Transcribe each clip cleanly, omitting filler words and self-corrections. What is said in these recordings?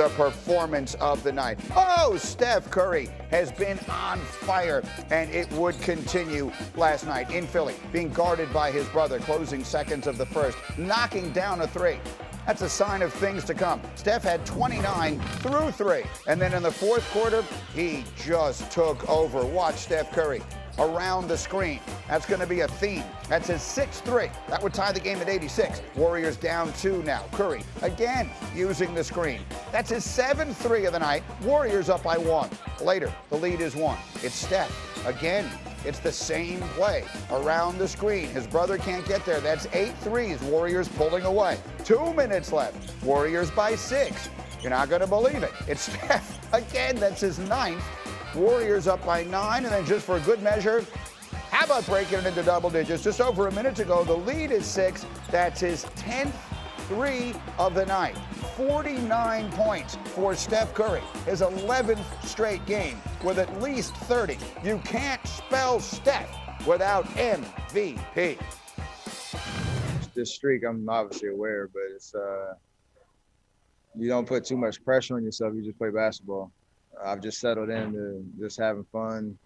the performance of the night. Oh, Steph Curry has been on fire, and it would continue last night in Philly, being guarded by his brother, closing seconds of the first, knocking down a three. That's a sign of things to come. Steph had 29 through three, and then in the fourth quarter, he just took over. Watch Steph Curry around the screen. That's going to be a theme. That's his 6th-3. That would tie the game at 86. Warriors down 2 now. Curry again using the screen. That's his 7th-3 of the night. Warriors up by 1. Later, the lead is 1. It's Steph again. It's the same play around the screen. His brother can't get there. That's 8 threes. Warriors pulling away. 2 minutes left. Warriors by 6. You're not going to believe it. It's Steph again. That's his 9th. Warriors up by 9, and then just for a good measure, how about breaking it into double digits? Just over a minute ago, the lead is 6. That's his 10th 3 of the night. 49 points for Steph Curry, his 11th straight game with at least 30. You can't spell Steph without MVP. This streak, I'm obviously aware, but it's you don't put too much pressure on yourself. You just play basketball. I've just settled into just having fun,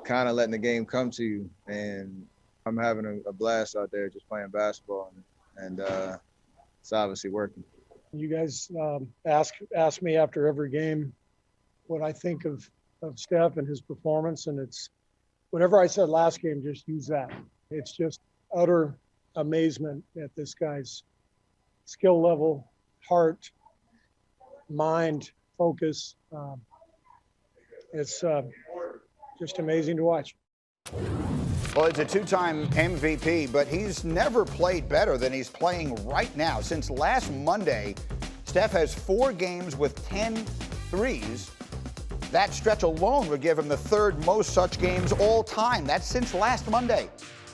kind of letting the game come to you, and I'm having a blast out there just playing basketball, and it's obviously working. You guys ask me after every game what I think of Steph and his performance, and it's whatever I said last game, just use that. It's just utter amazement at this guy's skill level, heart, mind, focus. It's just amazing to watch. Well, he's a 2-time MVP, but he's never played better than he's playing right now. Since last Monday, Steph has 4 games with 10 threes. That stretch alone would give him the 3rd most such games all time. That's since last Monday.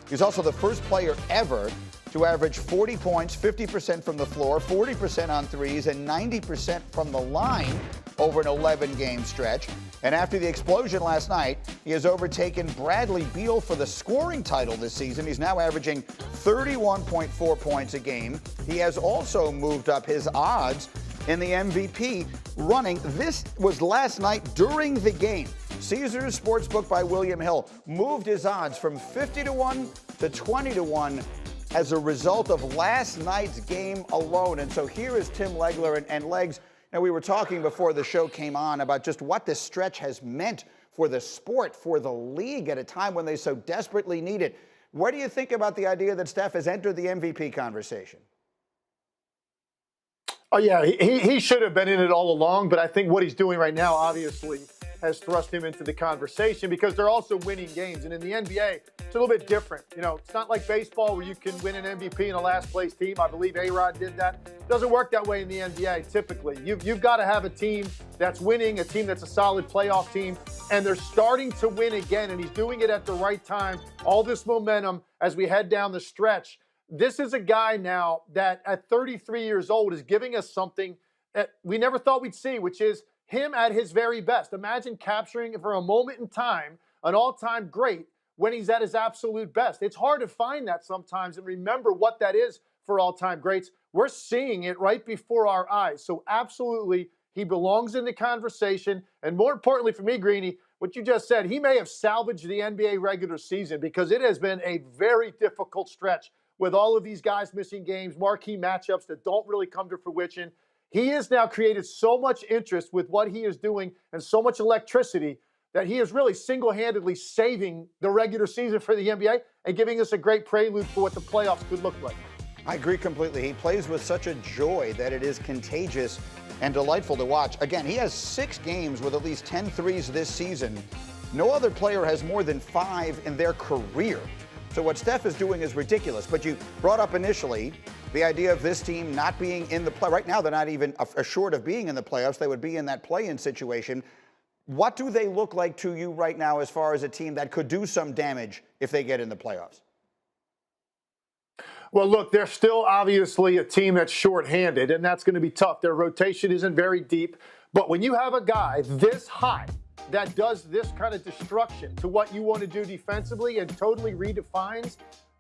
He's also the first player ever to average 40 points, 50% from the floor, 40% on threes, and 90% from the line over an 11-game stretch. And after the explosion last night, he has overtaken Bradley Beal for the scoring title this season. He's now averaging 31.4 points a game. He has also moved up his odds in the MVP running. This was last night during the game. Caesars Sportsbook by William Hill moved his odds from 50-1 to 20-1 as a result of last night's game alone. And so here is Tim Legler and Legs. Now, we were talking before the show came on about just what this stretch has meant for the sport, for the league at a time when they so desperately need it. What do you think about the idea that Steph has entered the MVP conversation? Oh, yeah, he should have been in it all along, but I think what he's doing right now, obviously, has thrust him into the conversation because they're also winning games. And in the NBA, it's a little bit different. You know, it's not like baseball where you can win an MVP in a last-place team. I believe A-Rod did that. It doesn't work that way in the NBA, typically. You've got to have a team that's winning, a team that's a solid playoff team, and they're starting to win again, and he's doing it at the right time. All this momentum as we head down the stretch. This is a guy now that at 33 years old is giving us something that we never thought we'd see, which is him at his very best. Imagine capturing for a moment in time an all-time great when he's at his absolute best. It's hard to find that sometimes and remember what that is for all-time greats. We're seeing it right before our eyes. So absolutely, he belongs in the conversation. And more importantly for me, Greeny, what you just said, he may have salvaged the NBA regular season because it has been a very difficult stretch with all of these guys missing games, marquee matchups that don't really come to fruition. He has now created so much interest with what he is doing and so much electricity that he is really single-handedly saving the regular season for the NBA and giving us a great prelude for what the playoffs could look like. I agree completely. He plays with such a joy that it is contagious and delightful to watch. Again, he has 6 games with at least 10 threes this season. No other player has more than 5 in their career. So what Steph is doing is ridiculous. But you brought up initially the idea of this team not being in the play. Right now, they're not even assured of being in the playoffs. They would be in that play-in situation. What do they look like to you right now as far as a team that could do some damage if they get in the playoffs? Well, look, they're still obviously a team that's shorthanded, and that's going to be tough. Their rotation isn't very deep. But when you have a guy this high that does this kind of destruction to what you want to do defensively and totally redefines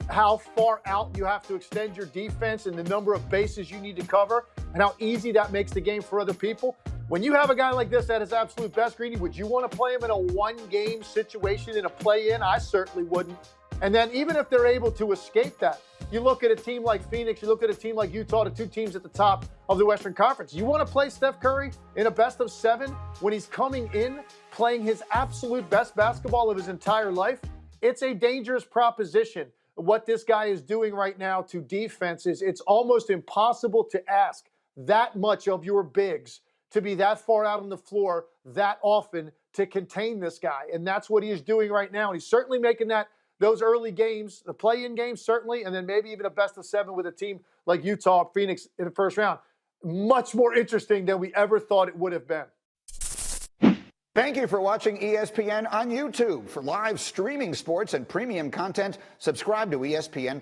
how far out you have to extend your defense and the number of bases you need to cover and how easy that makes the game for other people, When you have a guy like this at his absolute best, Greeny, would you want to play him in a one-game situation in a play-in? I certainly wouldn't. And then even if they're able to escape that, you look at a team like Phoenix, you look at a team like Utah, the two teams at the top of the Western Conference. You want to play Steph Curry in a best of 7 when he's coming in, playing his absolute best basketball of his entire life? It's a dangerous proposition. What this guy is doing right now to defenses, it's almost impossible to ask that much of your bigs to be that far out on the floor that often to contain this guy. And that's what he is doing right now. And he's certainly making those early games, the play-in games certainly, and then maybe even a best of 7 with a team like Utah or Phoenix in the first round, much more interesting than we ever thought it would have been. Thank you for watching ESPN on YouTube. For live streaming sports and premium content, subscribe to ESPN+.